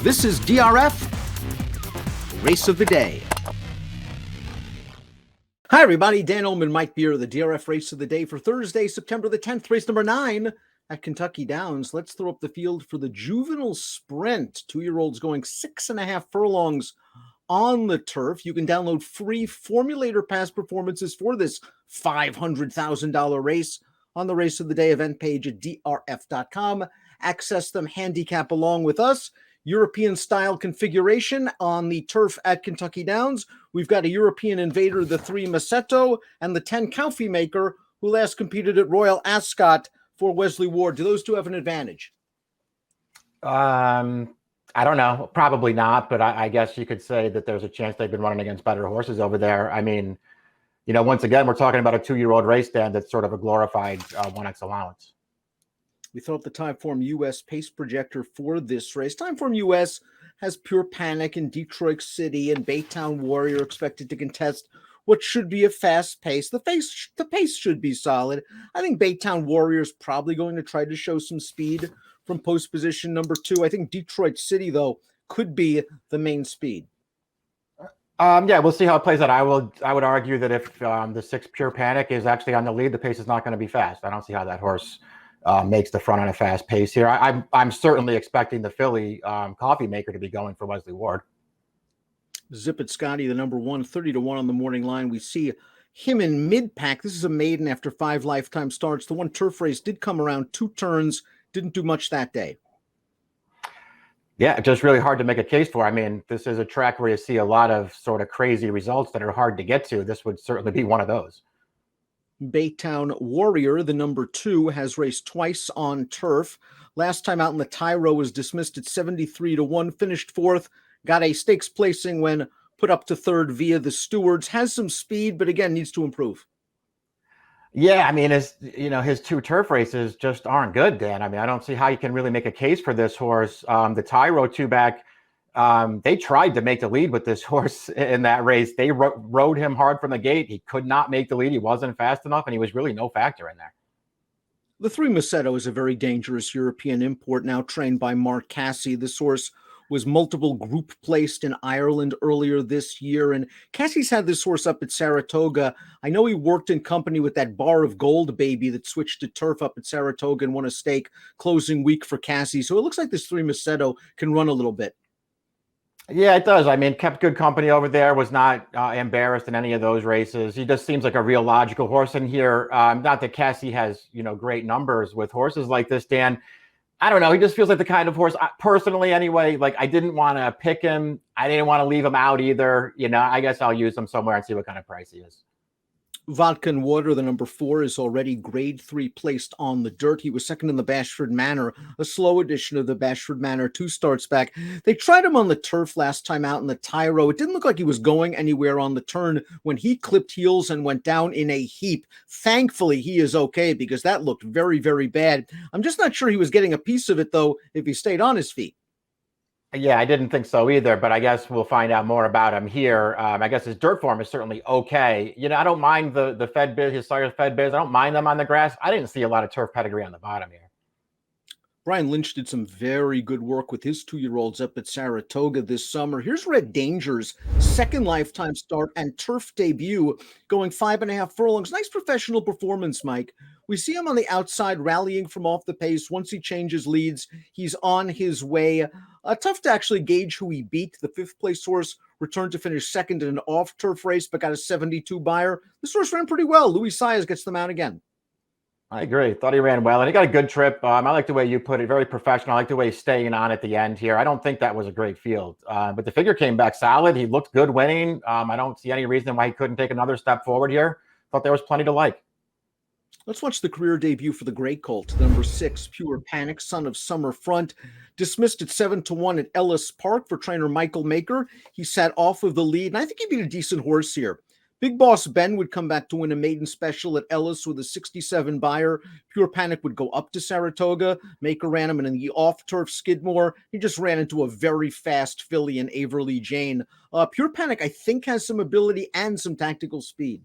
This is DRF Race of the Day. Hi, everybody. Dan Illman, Mike Beer, the DRF Race of the Day for Thursday, September the 10th, race number 9 at Kentucky Downs. Let's throw up the field for the Juvenile Sprint. 2-year-olds going 6.5 furlongs on the turf. You can download free Formulator Pass performances for this $500,000 race on the Race of the Day event page at DRF.com. Access them, handicap along with us. European style configuration on the turf at Kentucky Downs. We've got a European Invader, the 3 Masetto, and the 10 Coffee Maker, who last competed at Royal Ascot for Wesley Ward. Do those two have an advantage? I don't know. Probably not, but I guess you could say that there's a chance they've been running against better horses over there. I mean, you know, once again, we're talking about a 2-year-old race stand that's sort of a glorified 1X allowance. We throw up the Timeform US pace projector for this race. Timeform US has Pure Panic in Detroit City and Baytown Warrior expected to contest what should be a fast pace. The pace should be solid. I think Baytown Warrior is probably going to try to show some speed from post position number 2. I think Detroit City, though, could be the main speed. Yeah, we'll see how it plays out. I would argue that if the 6 Pure Panic is actually on the lead, the pace is not going to be fast. I don't see how that horse makes the front on a fast pace here. I'm certainly expecting the filly Coffee Maker to be going for Wesley Ward. Zip It Scotty, the number 1, 30-1 on the morning line. We see him in mid-pack. This is a maiden after 5 lifetime starts. The one turf race did come around 2 turns, didn't do much that day. Yeah, just really hard to make a case for. I mean, this is a track where you see a lot of sort of crazy results that are hard to get to. This would certainly be one of those. Baytown Warrior, the number 2, has raced twice on turf. Last time out in the Tyro was dismissed at 73-1, finished 4th, got a stakes placing when put up to 3rd via the stewards. Has some speed, but again, needs to improve. Yeah, I mean, his 2 turf races just aren't good, Dan. I mean, I don't see how you can really make a case for this horse. The Tyro 2-back, they tried to make the lead with this horse in that race. They rode him hard from the gate. He could not make the lead. He wasn't fast enough, and he was really no factor in there. The 3 Masetto is a very dangerous European import now trained by Mark Cassie. This horse was multiple group placed in Ireland earlier this year, and Cassie's had this horse up at Saratoga. I know he worked in company with that Bar of Gold baby that switched to turf up at Saratoga and won a stake closing week for Cassie. So it looks like this 3 Masetto can run a little bit. Yeah, it does. I mean, kept good company over there, was not embarrassed in any of those races. He just seems like a real logical horse in here. Not that Cassie has, great numbers with horses like this, Dan. I don't know. He just feels like the kind of horse, personally anyway, like I didn't want to pick him. I didn't want to leave him out either. I guess I'll use him somewhere and see what kind of price he is. Vodka and Water, the number 4, is already grade 3 placed on the dirt. He was second in the Bashford Manor, a slow edition of the Bashford Manor 2 starts back. They tried him on the turf last time out in the Tyro. It didn't look like he was going anywhere on the turn when he clipped heels and went down in a heap. Thankfully, he is okay because that looked very, very bad. I'm just not sure he was getting a piece of it, though, if he stayed on his feet. Yeah, I didn't think so either, but I guess we'll find out more about him here. I guess his dirt form is certainly okay. I don't mind the Fed Biz, his Sire Fed Biz. I don't mind them on the grass. I didn't see a lot of turf pedigree on the bottom here. Brian Lynch did some very good work with his 2-year-olds up at Saratoga this summer. Here's Red Danger's second lifetime start and turf debut, going 5.5 furlongs. Nice professional performance, Mike. We see him on the outside rallying from off the pace. Once he changes leads, he's on his way. Tough to actually gauge who he beat. The 5th place horse returned to finish second in an off-turf race, but got a 72 buyer. This horse ran pretty well. Louis Saez gets them out again. I agree. Thought he ran well, and he got a good trip. I like the way you put it. Very professional. I like the way he's staying on at the end here. I don't think that was a great field, but the figure came back solid. He looked good winning. I don't see any reason why he couldn't take another step forward here. Thought there was plenty to like. Let's watch the career debut for the Grey Colt. Number 6, Pure Panic, son of Summer Front. Dismissed at 7-1 at Ellis Park for trainer Michael Maker. He sat off of the lead, and I think he beat a decent horse here. Big Boss Ben would come back to win a maiden special at Ellis with a 67 buyer. Pure Panic would go up to Saratoga. Maker ran him, and in the off-turf Skidmore, he just ran into a very fast filly in Averly Jane. Pure Panic, I think, has some ability and some tactical speed.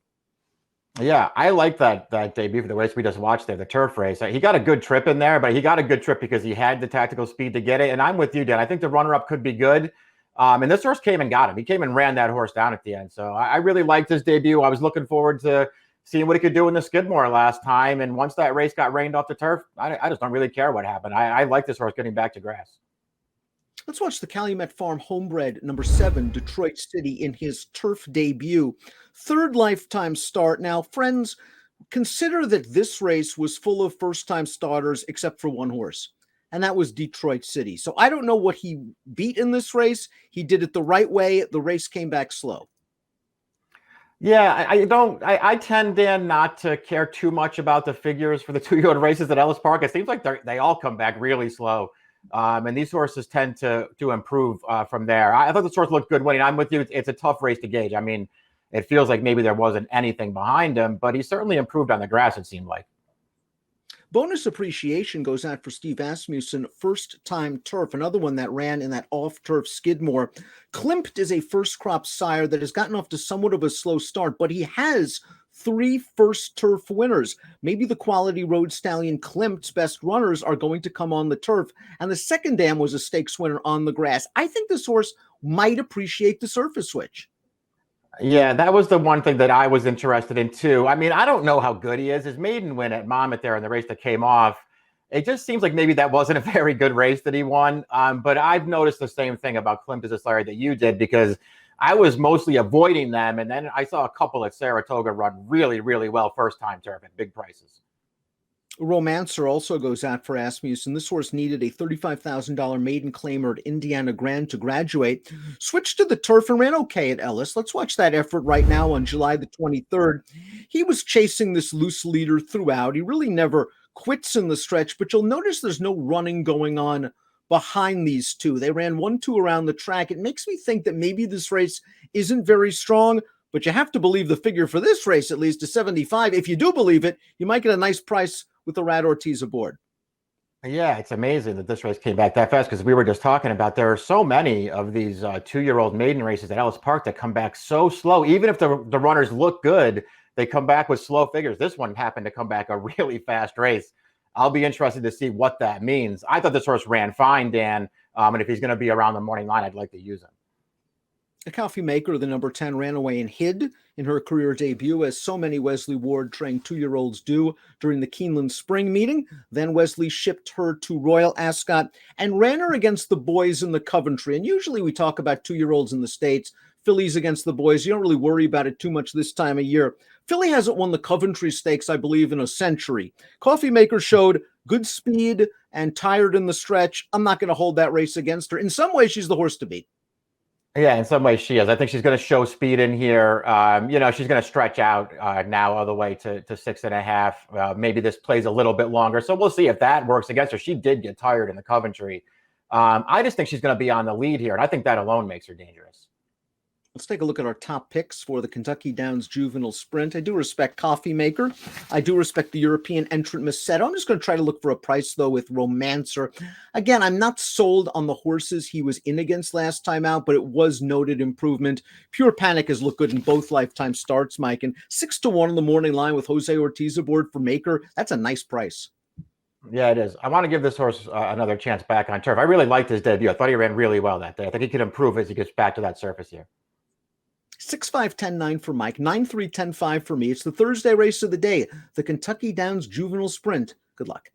Yeah, I like that debut for the race we just watched there, the turf race. He got a good trip in there, but he got a good trip because he had the tactical speed to get it. And I'm with you, Dan. I think the runner-up could be good. And this horse came and got him. He came and ran that horse down at the end. So I really liked his debut. I was looking forward to seeing what he could do in the Skidmore last time. And once that race got rained off the turf, I just don't really care what happened. I like this horse getting back to grass. Let's watch the Calumet Farm homebred number 7, Detroit City, in his turf debut. Third lifetime start. Now, friends, consider that this race was full of first-time starters except for one horse, and that was Detroit City. So I don't know what he beat in this race. He did it the right way. The race came back slow. Yeah, I tend, Dan, not to care too much about the figures for the 2-year-old races at Ellis Park. It seems like they all come back really slow. And these horses tend to improve from there. I thought this horse looked good winning. I'm with you. It's a tough race to gauge. I mean, it feels like maybe there wasn't anything behind him, but he certainly improved on the grass, it seemed like. Bonus appreciation goes out for Steve Asmussen, first-time turf, another one that ran in that off-turf Skidmore. Klimt is a first-crop sire that has gotten off to somewhat of a slow start, but he has 3 first turf winners. Maybe the quality road stallion Klimt's best runners are going to come on the turf, and the second dam was a stakes winner on the grass. I think this horse might appreciate the surface switch. Yeah, that was the one thing that I was interested in too. I mean, I don't know how good he is. His maiden win at Monmouth there in the race that came off, it just seems like maybe that wasn't a very good race that he won. But I've noticed the same thing about Klimt as a sire that you did, because I was mostly avoiding them. And then I saw a couple at Saratoga run really, really well first time turf at big prices. Romancer also goes out for Asmussen. This horse needed a $35,000 maiden claimer at Indiana Grand to graduate. Switched to the turf and ran okay at Ellis. Let's watch that effort right now on July the 23rd. He was chasing this loose leader throughout. He really never quits in the stretch, but you'll notice there's no running going on behind these two. They ran 1-2 around the track. It makes me think that maybe this race isn't very strong, but you have to believe the figure for this race at least is 75. If you do believe it, you might get a nice price with the Rad Ortiz aboard. Yeah, it's amazing that this race came back that fast, because we were just talking about there are so many of these 2-year-old maiden races at Ellis Park that come back so slow. Even if the runners look good, they come back with slow figures. This one happened to come back a really fast race. I'll be interested to see what that means. I thought this horse ran fine, Dan, and if he's going to be around the morning line, I'd like to use him. The Coffee Maker, the number 10, ran away and hid in her career debut, as so many Wesley Ward trained 2-year-olds do during the Keeneland spring meeting. Then Wesley shipped her to Royal Ascot and ran her against the boys in the Coventry. And usually we talk about 2-year-olds in the States, fillies against the boys. You don't really worry about it too much this time of year. Filly hasn't won the Coventry Stakes, I believe, in a century. Coffee Maker showed good speed and tired in the stretch. I'm not going to hold that race against her. In some ways, she's the horse to beat. Yeah, in some ways she is. I think she's going to show speed in here. She's going to stretch out now all the way to 6.5. Maybe this plays a little bit longer. So we'll see if that works against her. She did get tired in the Coventry. I just think she's going to be on the lead here, and I think that alone makes her dangerous. Let's take a look at our top picks for the Kentucky Downs Juvenile Sprint. I do respect Coffee Maker. I do respect the European entrant Massetto. I'm just going to try to look for a price, though, with Romancer. Again, I'm not sold on the horses he was in against last time out, but it was noted improvement. Pure Panic has looked good in both lifetime starts, Mike. And 6-1 on the morning line with Jose Ortiz aboard for Maker. That's a nice price. Yeah, it is. I want to give this horse another chance back on turf. I really liked his debut. I thought he ran really well that day. I think he could improve as he gets back to that surface here. 6-5-10-9 for Mike, 9-3-10-5 for me. It's the Thursday race of the day, the Kentucky Downs Juvenile Sprint. Good luck.